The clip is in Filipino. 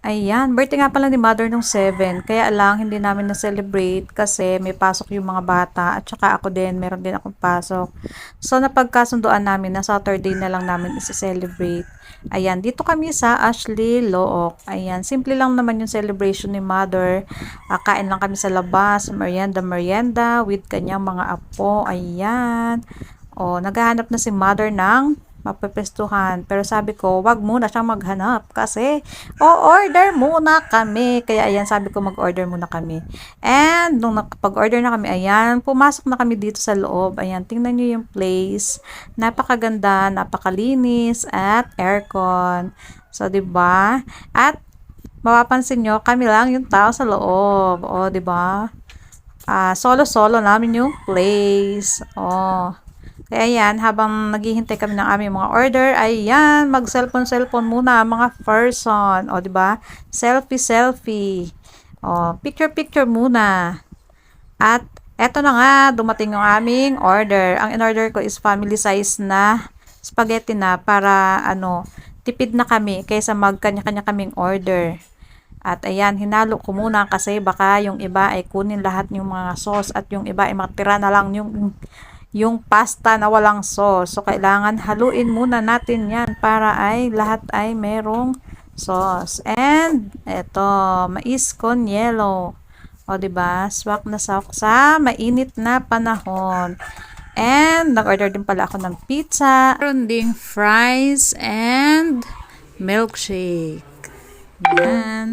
Ayan, birthday nga pala ni mother nung 7. Kaya lang, hindi namin na-celebrate kasi may pasok yung mga bata. At saka ako din, meron din akong pasok. So, napagkasunduan namin na Saturday na lang namin isi-celebrate. Ayan, dito kami sa Ashley Look. Ayan, simple lang naman yung celebration ni mother. Kain lang kami sa labas, merienda with kanyang mga apo. Ayan. O, naghahanap na si mother ng mapepestuhan. Pero sabi ko, wag muna siyang maghanap kasi o-order muna kami. Kaya ayan, sabi ko mag-order muna kami. And nung nakapag-order na kami, ayan, pumasok na kami dito sa loob. Ayan, tingnan nyo yung place. Napakaganda, napakalinis at aircon. So, 'di ba? At mapapansin nyo, kami lang yung tao sa loob. O, 'di ba? Solo-solo namin yung place. Oh. Kaya yan, habang naghihintay kami ng aming mga order, ayan, mag-cellphone muna mga person. O, di ba? Selfie. O, picture muna. At, eto na nga, dumating yung aming order. Ang in-order ko is family size na spaghetti na para, tipid na kami kaysa magkanya-kanya kaming order. At ayan, hinalo ko muna kasi baka yung iba ay kunin lahat yung mga sauce at yung iba ay matira na lang yung pasta na walang sauce. So, kailangan haluin muna natin yan para ay lahat ay merong sauce. And, eto, mais con yelo. O, diba? Swak na swak sa mainit na panahon. And, nag-order din pala ako ng pizza. Meron ding fries and milkshake. Yan.